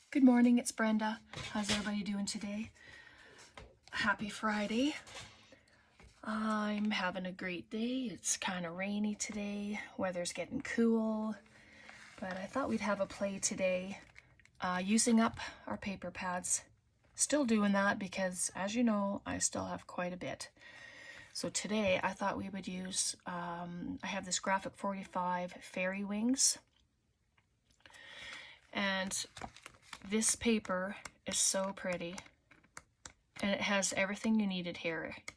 Good morning, it's Brenda. How's everybody doing today? Happy Friday. I'm having a great day. It's kind of rainy today. Weather's getting cool. But I thought we'd have a play today using up our paper pads. Still doing that because, as you know, I still have quite a bit. So today I thought we would use, I have this Graphic 45 Fairy Wings. And this paper is so pretty, and it has everything you needed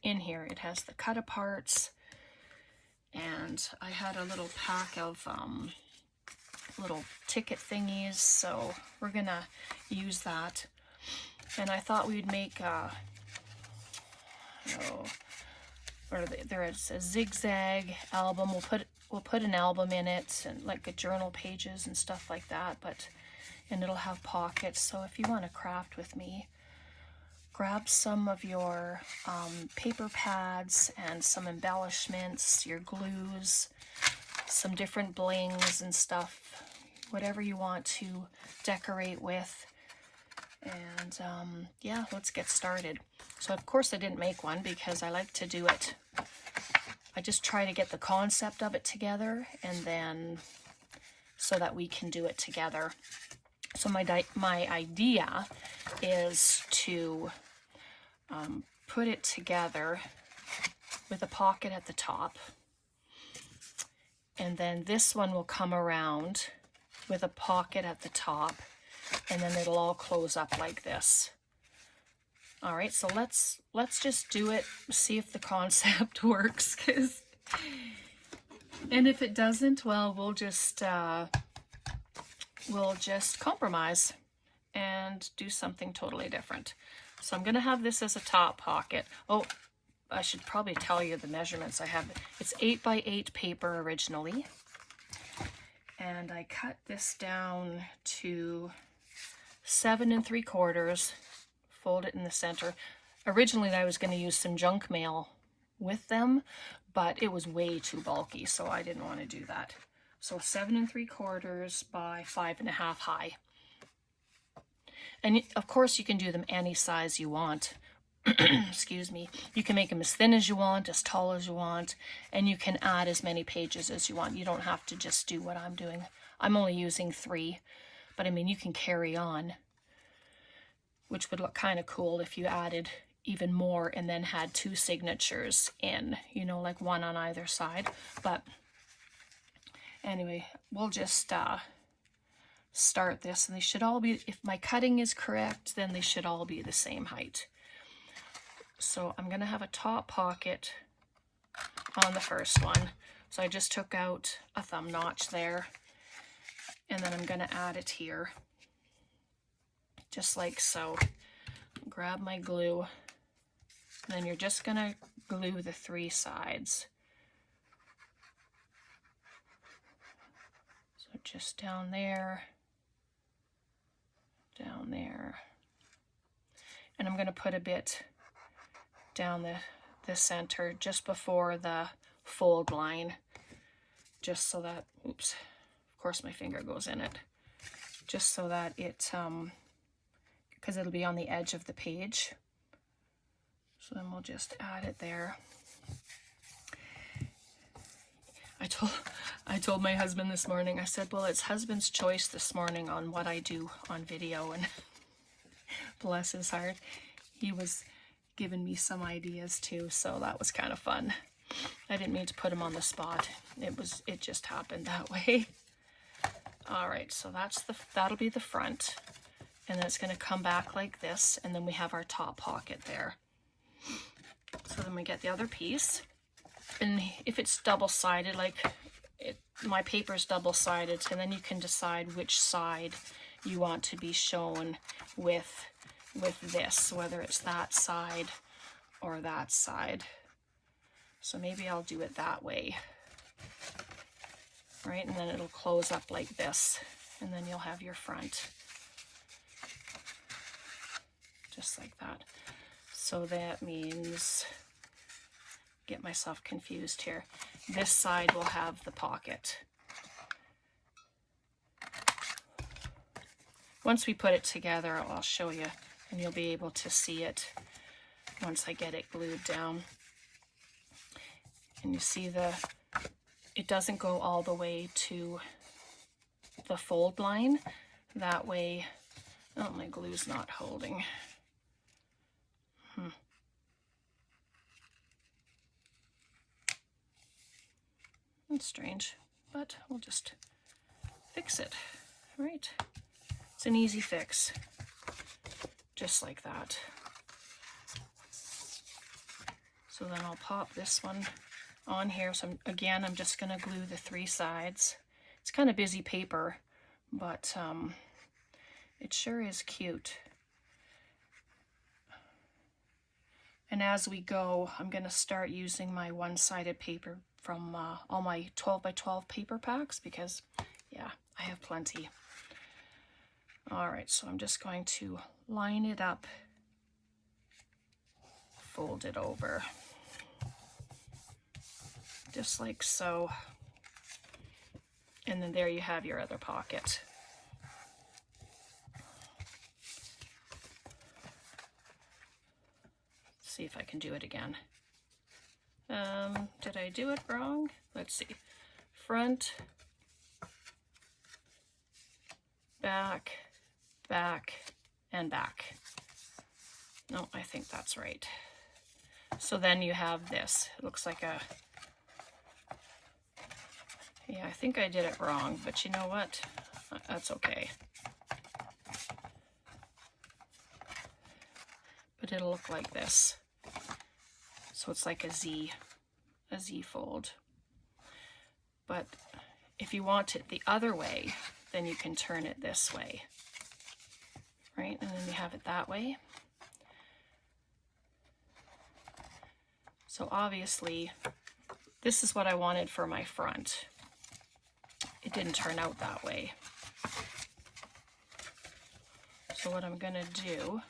in here. It has the cut aparts, and I had a little pack of little ticket thingies, so we're gonna use that. And I thought we'd make there's a zigzag album. We'll put an album in it, and like a journal pages and stuff like that, and it'll have pockets. So if you want to craft with me, grab some of your paper pads and some embellishments, your glues, some different blings and stuff, whatever you want to decorate with. And yeah, let's get started. So of course I didn't make one because I like to do it. I just try to get the concept of it together, and then so that we can do it together. So my idea is to put it together with a pocket at the top, and then this one will come around with a pocket at the top, and then it'll all close up like this. All right, so let's just do it, see if the concept works, and if it doesn't, well, we'll just compromise and do something totally different. So I'm going to have this as a top pocket. Oh, I should probably tell you the measurements I have. It's 8 by 8 paper originally, and I cut this down to 7 3/4, fold it in the center. Originally I was going to use some junk mail with them, but it was way too bulky, so I didn't want to do that. So 7 3/4 by 5.5 high. And of course you can do them any size you want. Excuse me. You can make them as thin as you want, as tall as you want, and you can add as many pages as you want. You don't have to just do what I'm doing. I'm only using 3, but I mean, you can carry on, which would look kind of cool if you added even more and then had 2 signatures in, you know, like one on either side. But anyway, we'll just start this, and they should all be, if my cutting is correct, then they should all be the same height. So I'm going to have a top pocket on the first one. So I just took out a thumb notch there, and then I'm going to add it here, just like so. Grab my glue, and then you're just going to glue the 3 sides. So just down there, and I'm going to put a bit down the center just before the fold line, just so that, oops, of course my finger goes in it, just so that it, because it'll be on the edge of the page. So then we'll just add it there. I told my husband this morning, I said, well, it's husband's choice this morning on what I do on video, and bless his heart, he was giving me some ideas too, so that was kind of fun. I didn't mean to put him on the spot. It just happened that way. All right, so that'll be the front, and then it's going to come back like this, and then we have our top pocket there. So then we get the other piece. And if it's double-sided, my paper's double-sided, and then you can decide which side you want to be shown with this, whether it's that side or that side. So maybe I'll do it that way, right? And then it'll close up like this, and then you'll have your front, just like that. So that means, get myself confused here, this side will have the pocket. once we put it together, I'll show you, and you'll be able to see it once I get it glued down. And you see it doesn't go all the way to the fold line. That way, oh, my glue's not holding. That's strange, but we'll just fix it, right? It's an easy fix, just like that. So then I'll pop this one on here. So again, I'm just gonna glue the 3 sides. It's kind of busy paper, but it sure is cute. And as we go, I'm gonna start using my one-sided paper from all my 12 by 12 paper packs, because yeah, I have plenty. All right, so I'm just going to line it up, fold it over, just like so. And then there you have your other pocket. Let's see if I can do it again. Did I do it wrong? Let's see. Front, back, back, and back. No, I think that's right. So then you have this. It looks like a... Yeah, I think I did it wrong, but you know what? That's okay. But it'll look like this. So it's like a Z fold. But if you want it the other way, then you can turn it this way, right? And then you have it that way. So obviously, this is what I wanted for my front. It didn't turn out that way. So what I'm gonna do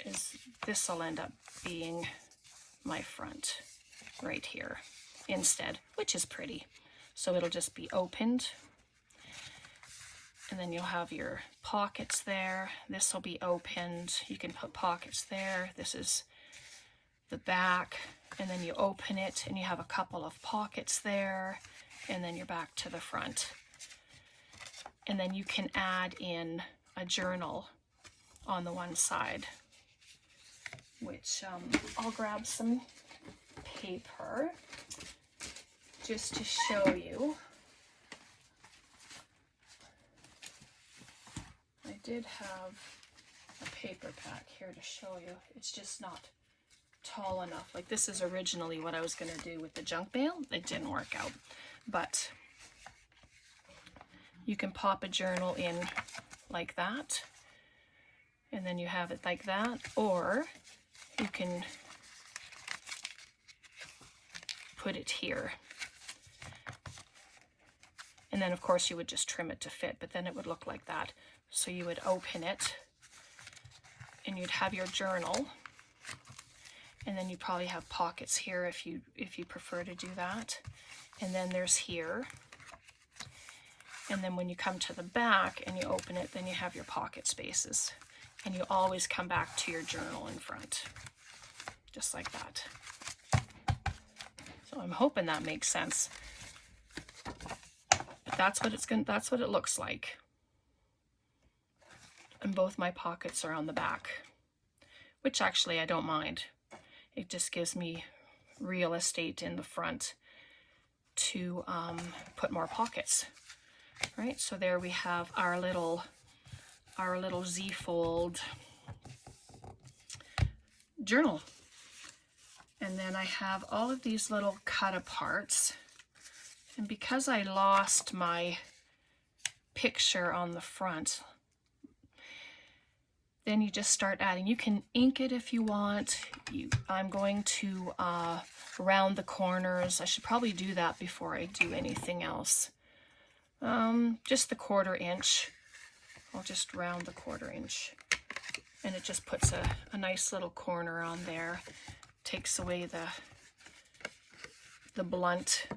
is this will end up being my front right here instead, which is pretty. So it'll just be opened, and then you'll have your pockets there. This will be opened. You can put pockets there. This is the back, and then you open it and you have a couple of pockets there, and then you're back to the front. And then you can add in a journal on the one side, which I'll grab some paper just to show you. I did have a paper pack here to show you. It's just not tall enough. Like, this is originally what I was going to do with the junk mail. It didn't work out, but you can pop a journal in like that, and then you have it like that, or you can put it here. And then of course you would just trim it to fit, but then it would look like that. So you would open it and you'd have your journal, and then you probably have pockets here if you prefer to do that. And then there's here. And then when you come to the back and you open it, then you have your pocket spaces. And you always come back to your journal in front, just like that. So I'm hoping that makes sense. But that's what it looks like. And both my pockets are on the back, which actually I don't mind. It just gives me real estate in the front to put more pockets. Right, so there we have our little Z-fold journal. And then I have all of these little cut-aparts. And because I lost my picture on the front, then you just start adding. You can ink it if you want. I'm going to round the corners. I should probably do that before I do anything else. Just the 1/4 inch. I'll just round the 1/4 inch, and it just puts a nice little corner on there. Takes away the blunt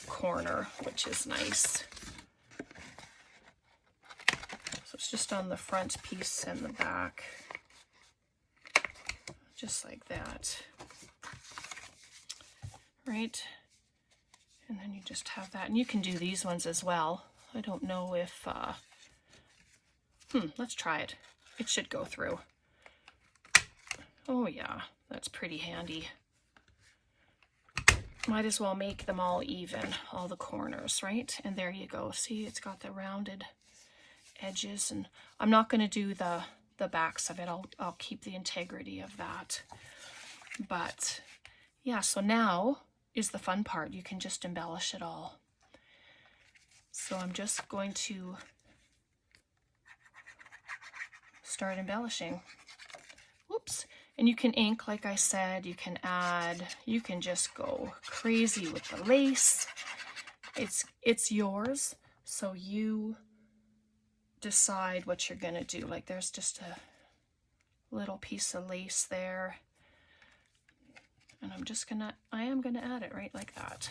corner, which is nice. It's just on the front piece and the back, just like that, right? And then you just have that, and you can do these ones as well. I don't know if, let's try it. It should go through. Oh yeah, that's pretty handy. Might as well make them all even, all the corners, right? And there you go. See, it's got the rounded edges, and I'm not going to do the backs of it. I'll keep the integrity of that. But yeah, so now is the fun part. You can just embellish it all. So I'm just going to start embellishing. Whoops. And you can ink, like I said, you can add, you can just go crazy with the lace. It's yours, so you decide what you're gonna do. Like there's just a little piece of lace there, and I am gonna add it right like that.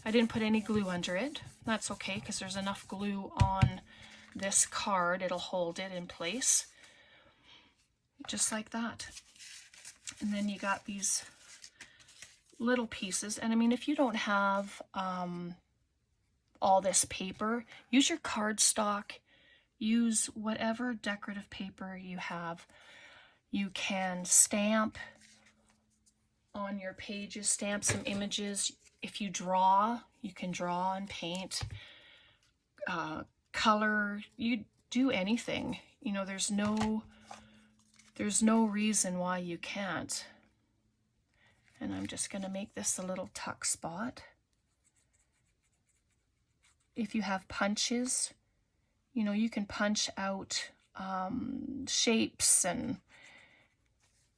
I didn't put any glue under it. That's okay, because there's enough glue on this card. It'll hold it in place, just like that. And then you got these little pieces, and I mean, if you don't have all this paper, use your cardstock. Use whatever decorative paper you have. You can stamp on your pages, stamp some images. If you draw, you can draw and paint, color, you do anything. You know, there's no reason why you can't. And I'm just going to make this a little tuck spot. If you have punches, you know, you can punch out shapes and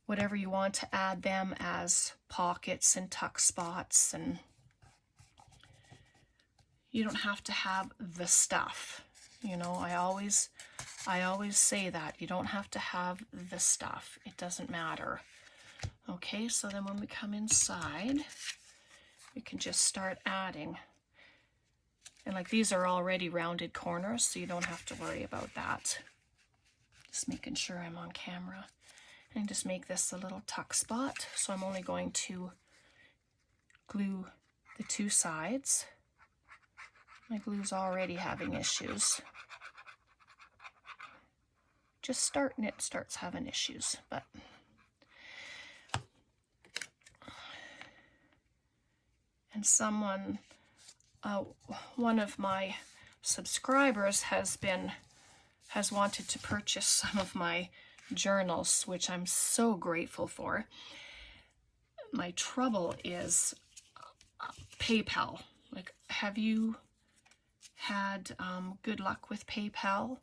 whatever you want to add them as pockets and tuck spots, and you don't have to have the stuff. You know, I always say that you don't have to have the stuff. It doesn't matter. Okay, so then when we come inside, we can just start adding. And like these are already rounded corners, so you don't have to worry about that. Just making sure I'm on camera. And just make this a little tuck spot. So I'm only going to glue the two sides. My glue's already having issues. Just starting it starts having issues, but and someone, one of my subscribers has wanted to purchase some of my journals, which I'm so grateful for. My trouble is PayPal. Like, have you had good luck with PayPal?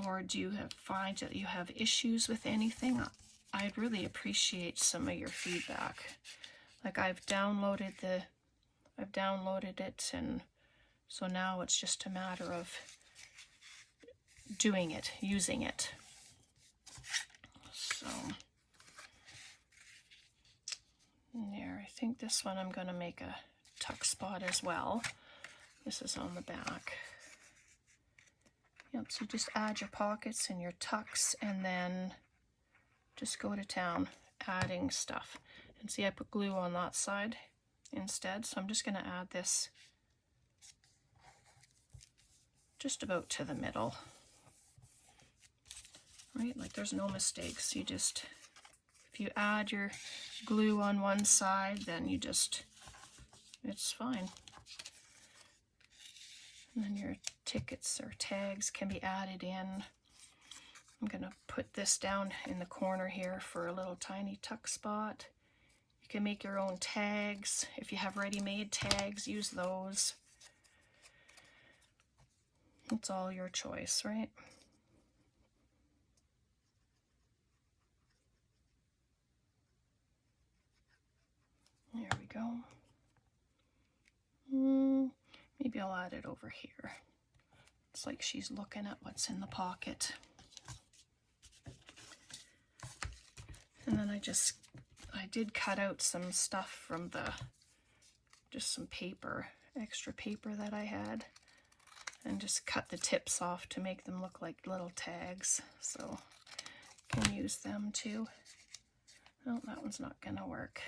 Or do you find that you have issues with anything? I'd really appreciate some of your feedback. Like I've downloaded it, and so now it's just a matter of doing it, using it. So there, I think this one I'm going to make a tuck spot as well. This is on the back. Yep, so just add your pockets and your tucks, and then just go to town adding stuff. And see, I put glue on that side instead, so I'm just going to add this just about to the middle. Right, like there's no mistakes. You just, if you add your glue on one side, then you just, it's fine. And then your tickets or tags can be added in. I'm going to put this down in the corner here for a little tiny tuck spot. You can make your own tags. If you have ready-made tags, use those. It's all your choice, right? There we go. Maybe I'll add it over here. It's like she's looking at what's in the pocket. And then I did cut out some stuff from just some paper, extra paper that I had. and just cut the tips off to make them look like little tags. So you can use them too. Oh, that one's not gonna work.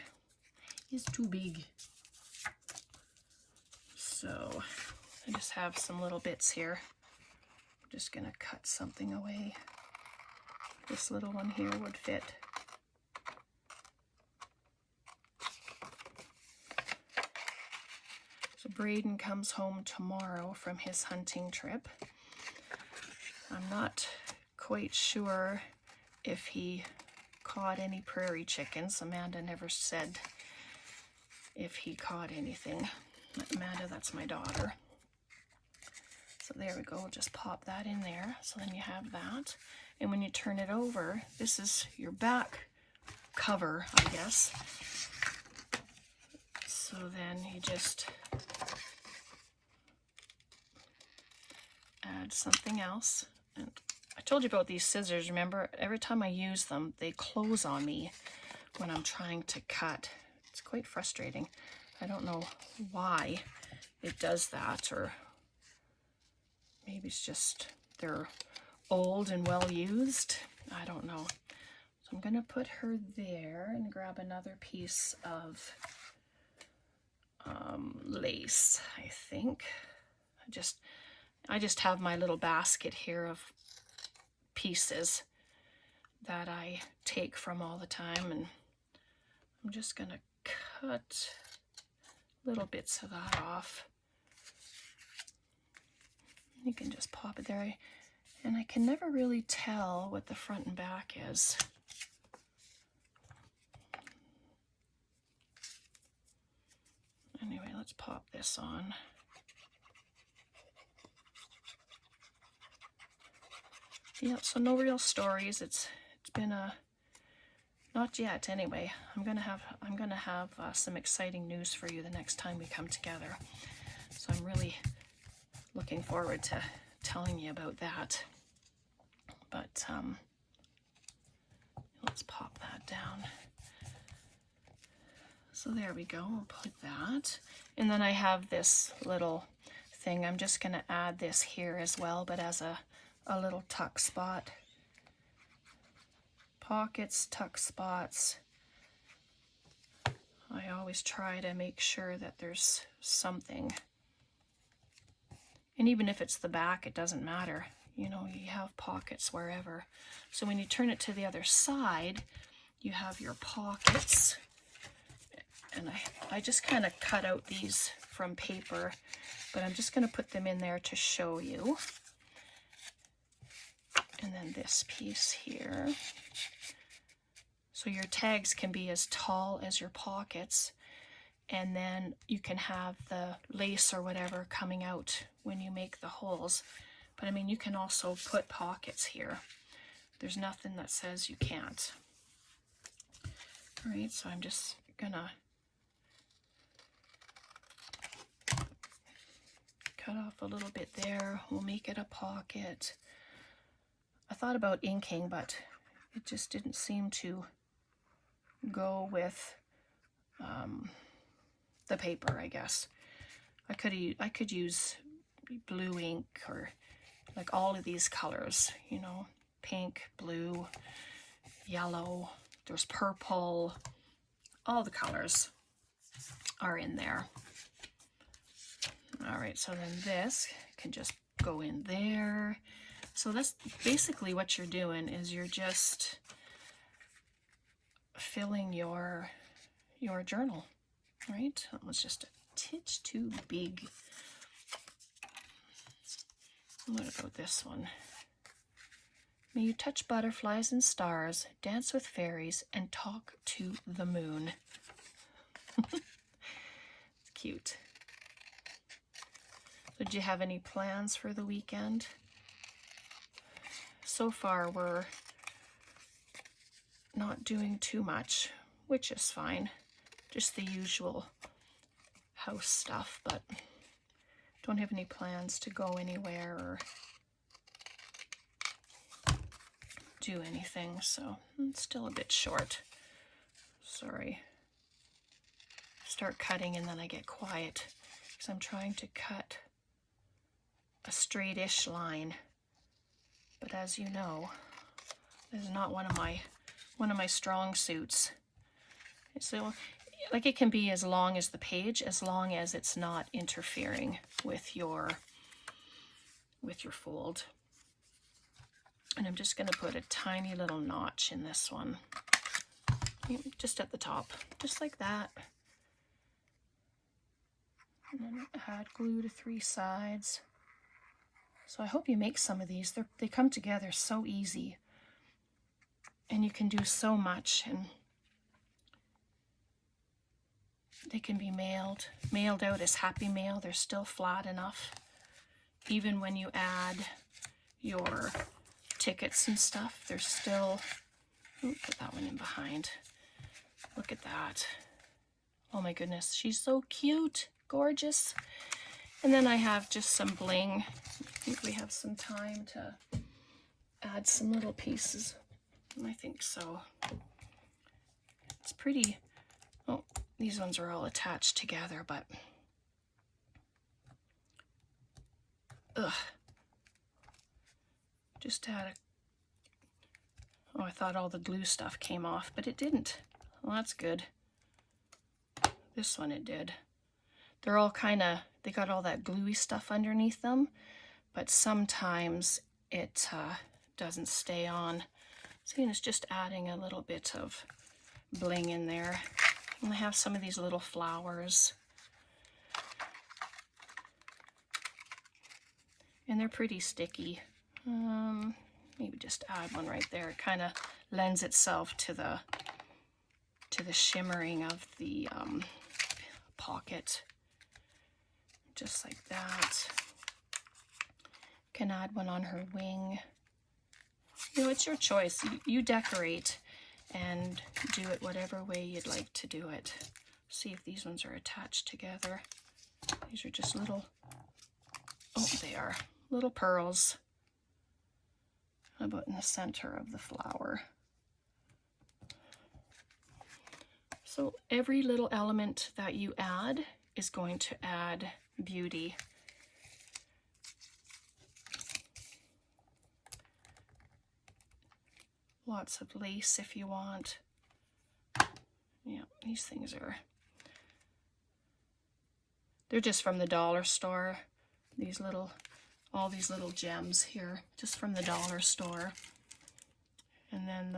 It's too big. So I just have some little bits here. I'm just gonna cut something away. This little one here would fit. So Braden comes home tomorrow from his hunting trip. I'm not quite sure if he caught any prairie chickens. Amanda never said if he caught anything. Amanda, that's my daughter. So there we go, we'll just pop that in there. So then you have that. And when you turn it over, this is your back cover, I guess. So then you just add something else. And I told you about these scissors, remember? Every time I use them, they close on me when I'm trying to cut. It's quite frustrating. I don't know why it does that, or maybe it's just they're old and well used. I don't know. So I'm gonna put her there and grab another piece of lace, I think. I just have my little basket here of pieces that I take from all the time, and I'm just gonna cut little bits of that off. You can just pop it there, and I can never really tell what the front and back is. Anyway, let's pop this on. Yep, so no real stories. It's been a not yet anyway. I'm gonna have some exciting news for you the next time we come together. So I'm really looking forward to telling you about that. But let's pop that down. So there we go, we'll put that. And then I have this little thing. I'm just gonna add this here as well, but as a little tuck spot. Pockets, tuck spots. I always try to make sure that there's something. And even if it's the back, it doesn't matter. You know, you have pockets wherever. So when you turn it to the other side, you have your pockets. And I just kind of cut out these from paper, but I'm just going to put them in there to show you. And then this piece here. So your tags can be as tall as your pockets, and then you can have the lace or whatever coming out when you make the holes. But I mean, you can also put pockets here. There's nothing that says you can't. All right, so I'm just gonna cut off a little bit there. We'll make it a pocket. I thought about inking, but it just didn't seem to go with the paper, I guess. I could use blue ink, or like all of these colors, you know, pink, blue, yellow, there's purple, all the colors are in there. All right, so then this can just go in there. So that's basically what you're doing, is you're just filling your journal, right? That was just a titch too big. What about this one? May you touch butterflies and stars, dance with fairies, and talk to the moon. It's cute. So did you have any plans for the weekend? So far, we're not doing too much, which is fine. Just the usual house stuff, but don't have any plans to go anywhere or do anything, so it's still a bit short. Sorry. Start cutting and then I get quiet because I'm trying to cut a straightish line. But as you know, this is not one of my strong suits. So, like, it can be as long as the page, as long as it's not interfering with your fold. And I'm just going to put a tiny little notch in this one, just at the top, just like that. And then add glue to 3 sides. So I hope you make some of these. They come together so easy, and you can do so much, and they can be mailed out as Happy Mail. They're still flat enough, even when you add your tickets and stuff. They're still, put that one in behind. Look at that. Oh my goodness, she's so cute, gorgeous. And then I have just some bling. I think we have some time to add some little pieces. I think so. It's pretty. Oh, these ones are all attached together, but just add a. Oh, I thought all the glue stuff came off, but it didn't. Well, that's good. This one it did. They're all kind of, they got all that gluey stuff underneath them, but sometimes it doesn't stay on. See, and it's just adding a little bit of bling in there. And I have some of these little flowers. And they're pretty sticky. Maybe just add one right there. It kind of lends itself to the shimmering of the pocket. Just like that. Can add one on her wing. You know, it's your choice. You decorate and do it whatever way you'd like to do it. See if these ones are attached together. These are just little, oh, they are little pearls. How about in the center of the flower? So every little element that you add is going to add beauty. Lots of lace if you want. Yeah, these things they're just from the dollar store. All these little gems here, just from the dollar store. And then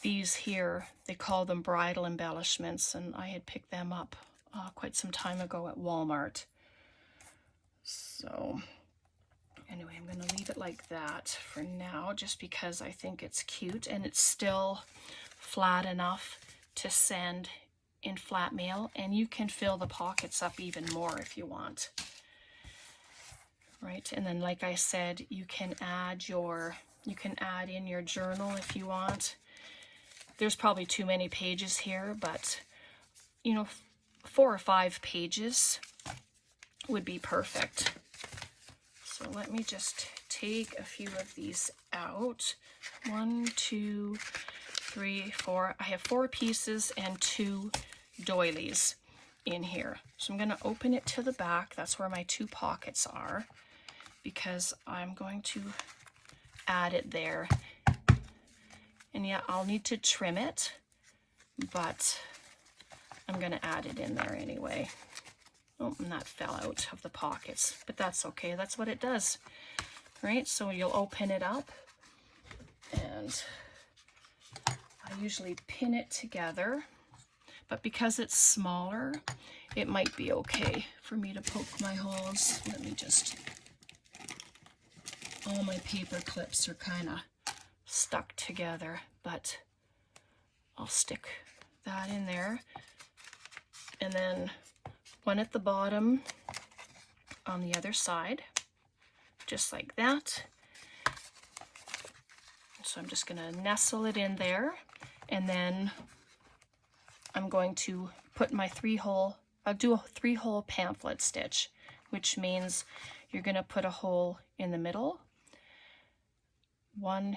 these here, they call them bridal embellishments, and I had picked them up quite some time ago at Walmart. So anyway, I'm going to leave it like that for now, just because I think it's cute, and it's still flat enough to send in flat mail, and you can fill the pockets up even more if you want. Right, and then like I said, you can add in your journal if you want. There's probably too many pages here, but you know, 4 or 5 pages would be perfect. So let me just take a few of these out. 1, 2, 3, 4. I have 4 pieces and 2 doilies in here. So I'm going to open it to the back. That's where my 2 pockets are, because I'm going to add it there. And yeah, I'll need to trim it, but I'm going to add it in there anyway. Oh, and that fell out of the pockets, but that's okay. That's what it does, right? So you'll open it up, and I usually pin it together, but because it's smaller, it might be okay for me to poke my holes. Let me just, all my paper clips are kind of stuck together, but I'll stick that in there. And then one at the bottom on the other side, just like that. So I'm just going to nestle it in there, and then I'm going to put my 3-hole, I'll do a 3-hole pamphlet stitch, which means you're going to put a hole in the middle, one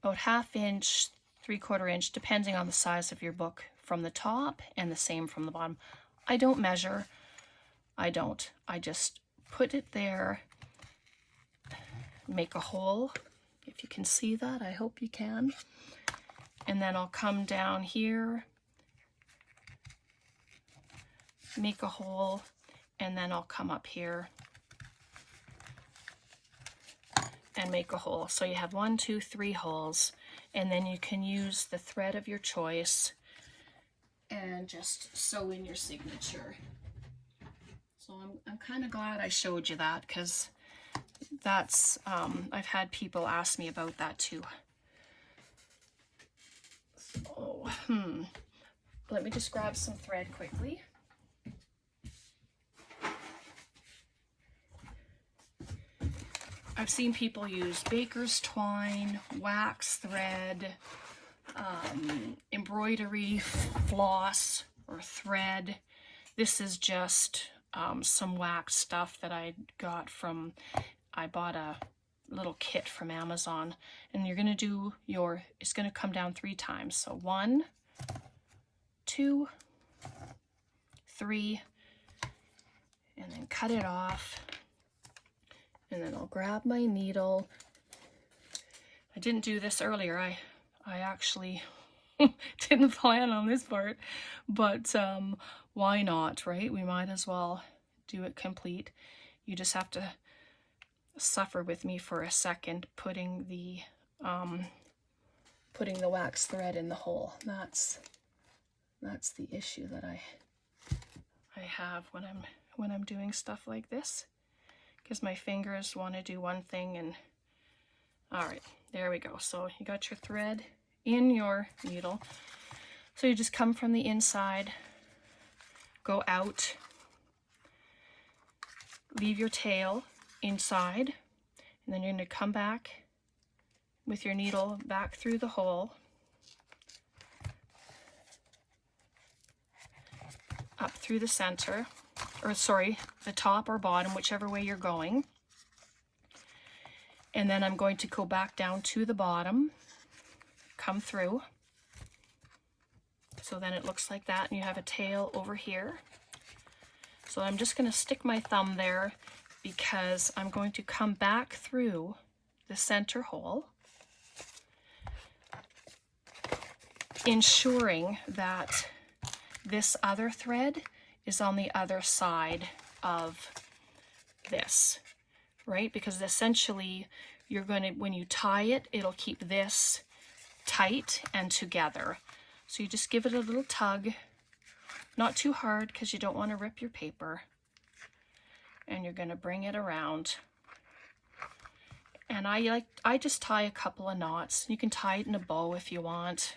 about 1/2 inch, 3/4 inch, depending on the size of your book, from the top, and the same from the bottom. I don't measure. I just put it there, make a hole. If you can see that, I hope you can. And then I'll come down here, make a hole, and then I'll come up here and make a hole. So you have 1, 2, 3 holes, and then you can use the thread of your choice and just sew in your signature. So I'm kind of glad I showed you that, because that's, I've had people ask me about that too. So, let me just grab some thread quickly. I've seen people use baker's twine, wax thread, embroidery floss or thread. This is just some wax stuff that I got from, I bought a little kit from Amazon, and you're going to do your, it's going to come down 3 times. So 1, 2, 3, and then cut it off. And then I'll grab my needle. I didn't do this earlier. I actually didn't plan on this part, but why not, right? We might as well do it complete. You just have to suffer with me for a second putting the wax thread in the hole. That's the issue that I have when I'm doing stuff like this, because my fingers want to do one thing. And all right, there we go. So you got your thread in your needle. So you just come from the inside, go out, leave your tail inside, and then you're going to come back with your needle back through the hole, up through the center, or sorry, the top or bottom, whichever way you're going. And then I'm going to go back down to the bottom, come through. So then it looks like that, and you have a tail over here. So I'm just going to stick my thumb there, because I'm going to come back through the center hole, ensuring that this other thread is on the other side of this, right? Because essentially you're going to, when you tie it, it'll keep this tight and together. So you just give it a little tug, not too hard because you don't want to rip your paper, and you're going to bring it around. And I just tie a couple of knots. You can tie it in a bow if you want,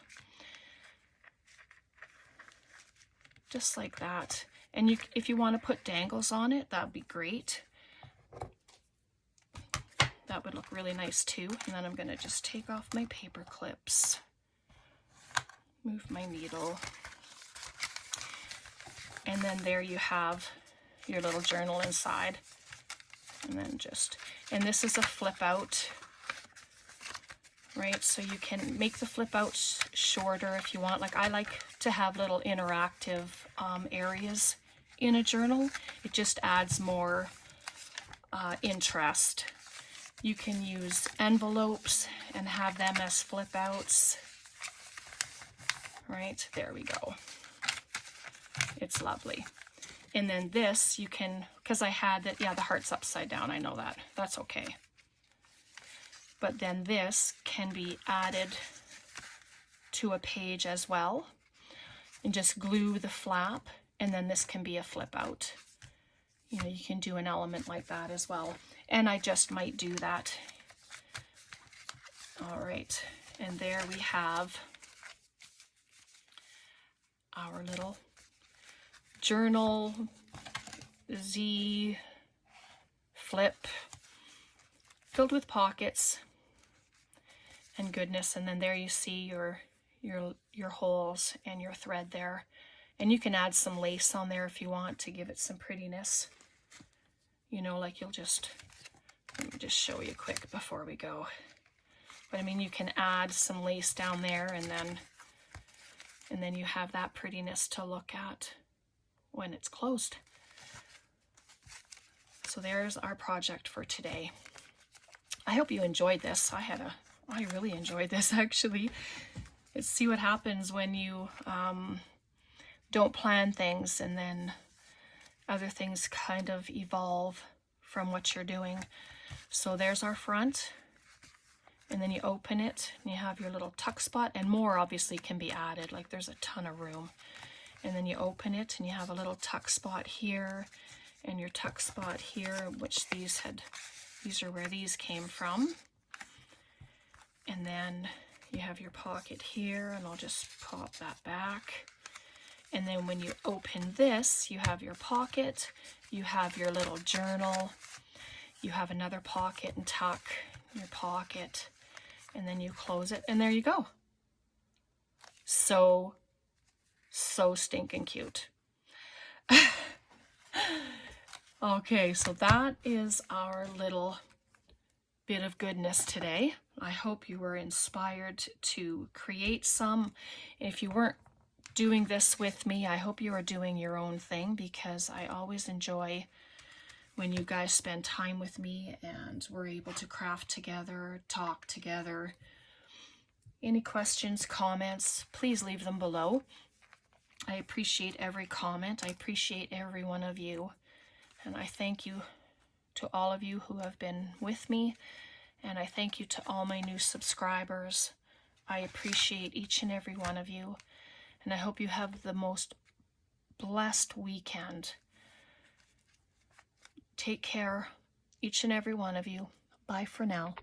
just like that. And if you want to put dangles on it, that would be great. That would look really nice too. And then I'm going to just take off my paper clips, move my needle, and then there you have your little journal inside. And then and this is a flip out, right? So you can make the flip out shorter if you want. Like I like to have little interactive areas in a journal. It just adds more interest. You can use envelopes and have them as flip outs, right? There we go. It's lovely. And then this you can, because I had that, yeah, the heart's upside down, I know that. That's okay. But then this can be added to a page as well, and just glue the flap, and then this can be a flip out. You know, you can do an element like that as well. And I just might do that. All right, and there we have our little journal Z flip, filled with pockets and goodness. And then there you see your holes and your thread there. And you can add some lace on there if you want to give it some prettiness. You know, like let me just show you quick before we go. But I mean, you can add some lace down there, and then you have that prettiness to look at when it's closed. So there's our project for today. I hope you enjoyed this. I really enjoyed this actually. Let's see what happens when you don't plan things and then other things kind of evolve from what you're doing. So there's our front, and then you open it and you have your little tuck spot, and more obviously can be added, like there's a ton of room. And then you open it and you have a little tuck spot here and your tuck spot here, which these are where these came from. And then you have your pocket here, and I'll just pop that back. And then when you open this, you have your pocket, you have your little journal, you have another pocket and tuck, your pocket, and then you close it, and there you go. So stinking cute. Okay, so that is our little bit of goodness today. I hope you were inspired to create some. If you weren't doing this with me, I hope you are doing your own thing, because I always enjoy when you guys spend time with me and we're able to craft together, talk together. Any questions, comments, please leave them below. I appreciate every comment. I appreciate every one of you. And I thank you to all of you who have been with me. And I thank you to all my new subscribers. I appreciate each and every one of you. And I hope you have the most blessed weekend. Take care, each and every one of you. Bye for now.